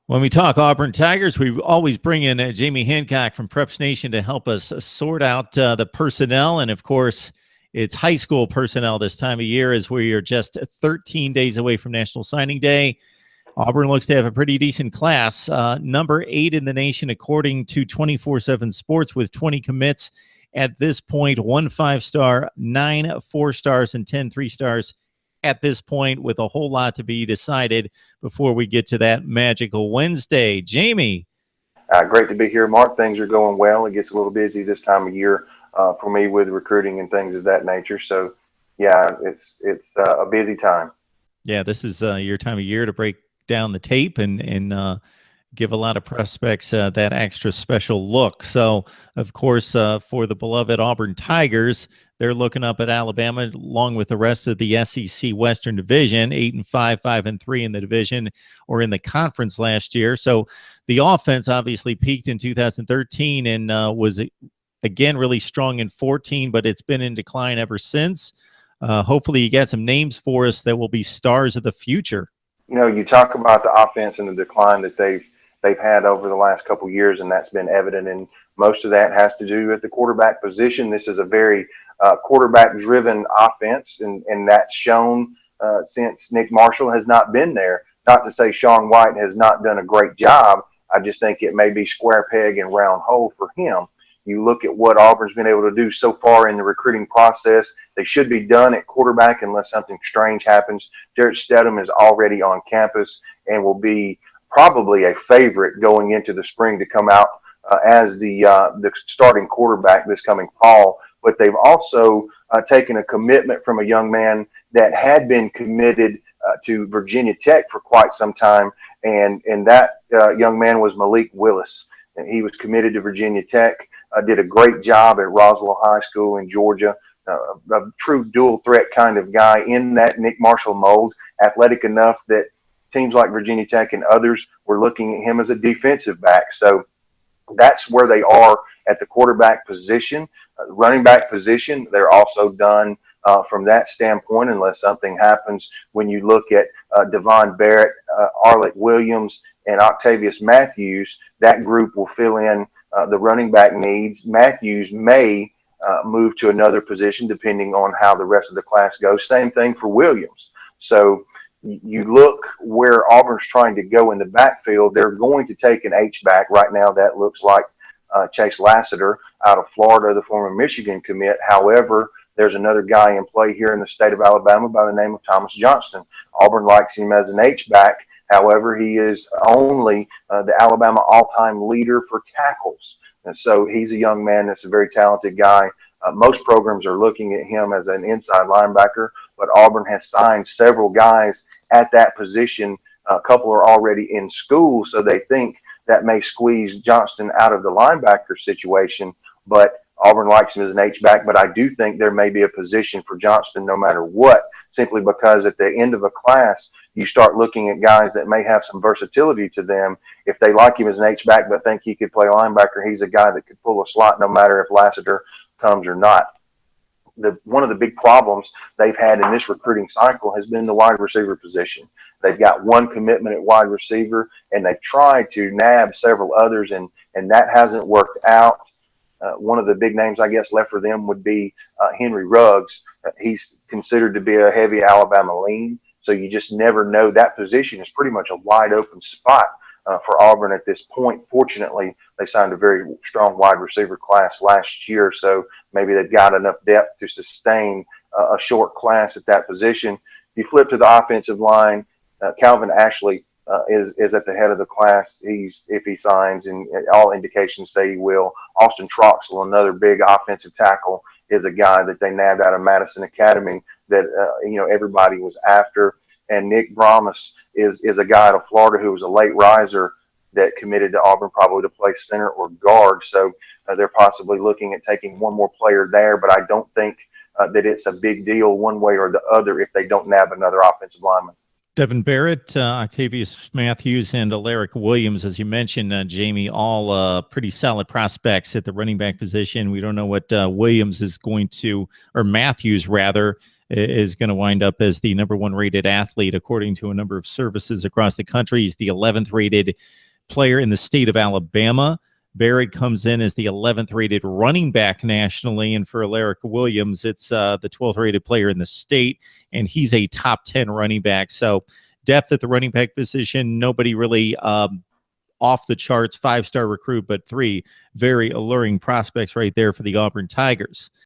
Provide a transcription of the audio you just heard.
When we talk Auburn Tigers, we always bring in Jamie Hancock from Preps Nation to help us sort out the personnel. And, of course, it's high school personnel this time of year as we are just 13 days away from National Signing Day. Auburn looks to have a pretty decent class, number 8 in the nation according to 24/7 Sports with 20 commits at this point, 1 5-star, 9 4-stars, and 10 3-stars at this point, with a whole lot to be decided before we get to that magical Wednesday. Jamie. Great to be here, Mark. Things are going well. It gets a little busy this time of year for me with recruiting and things of that nature. So, yeah, it's a busy time. Yeah, this is your time of year to break down the tape and give a lot of prospects that extra special look. So, of course, for the beloved Auburn Tigers, they're looking up at Alabama along with the rest of the SEC Western Division, 8-5, 5-3 in the division or in the conference last year. So the offense obviously peaked in 2013 and was, again, really strong in 14, but it's been in decline ever since. Hopefully you got some names for us that will be stars of the future. You know, you talk about the offense and the decline that they've had over the last couple of years, and that's been evident, and most of that has to do with the quarterback position. This is a very quarterback-driven offense, and that's shown since Nick Marshall has not been there. Not to say Sean White has not done a great job. I just think it may be square peg and round hole for him. You look at what Auburn's been able to do so far in the recruiting process. They should be done at quarterback unless something strange happens. Jarrett Stedham is already on campus and will be probably a favorite going into the spring to come out as the starting quarterback this coming fall. But they've also taken a commitment from a young man that had been committed to Virginia Tech for quite some time, and that young man was Malik Willis. And he was committed to Virginia Tech, did a great job at Roswell High School in Georgia, a true dual threat kind of guy in that Nick Marshall mold, athletic enough that teams like Virginia Tech and others were looking at him as a defensive back. So that's where they are at the quarterback position. Running back position, they're also done from that standpoint unless something happens. When you look at Devan Barrett, Arlett Williams, and Octavius Matthews, that group will fill in the running back needs. Matthews may move to another position depending on how the rest of the class goes. Same thing for Williams. So you look where Auburn's trying to go in the backfield, they're going to take an H-back. Right now that looks like Chase Lassiter out of Florida, the former Michigan commit. However, there's another guy in play here in the state of Alabama by the name of Thomas Johnston. Auburn likes him as an H-back. However, he is only the Alabama all-time leader for tackles. And so he's a young man that's a very talented guy. Most programs are looking at him as an inside linebacker, but Auburn has signed several guys at that position. A couple are already in school, so they think that may squeeze Johnston out of the linebacker situation. But Auburn likes him as an H-back, but I do think there may be a position for Johnston no matter what, simply because at the end of a class, you start looking at guys that may have some versatility to them. If they like him as an H-back but think he could play linebacker, he's a guy that could pull a slot no matter if Lassiter comes or not. One of the big problems they've had in this recruiting cycle has been the wide receiver position. They've got one commitment at wide receiver, and they've tried to nab several others, and that hasn't worked out. One of the big names, I guess, left for them would be Henry Ruggs. He's considered to be a heavy Alabama lean, so you just never know. That position is pretty much a wide open spot for Auburn at this point. Fortunately, they signed a very strong wide receiver class last year, so maybe they've got enough depth to sustain a short class at that position. You flip to the offensive line, Calvin Ashley is at the head of the class. If he signs, and all indications say he will. Austin Troxell, another big offensive tackle, is a guy that they nabbed out of Madison Academy that everybody was after. And Nick Bromus is a guy out of Florida who was a late riser that committed to Auburn, probably to play center or guard. So they're possibly looking at taking one more player there, but I don't think that it's a big deal one way or the other if they don't nab another offensive lineman. Devan Barrett, Octavius Matthews, and Alaric Williams, as you mentioned, Jamie, all pretty solid prospects at the running back position. We don't know what Williams is going to, or Matthews rather, is going to wind up as the #1 rated athlete, according to a number of services across the country. He's the 11th rated player in the state of Alabama. Barrett comes in as the 11th rated running back nationally, and for Alaric Williams, it's the 12th rated player in the state, and he's a top 10 running back. So depth at the running back position, nobody really off the charts, 5-star recruit, but 3 very alluring prospects right there for the Auburn Tigers.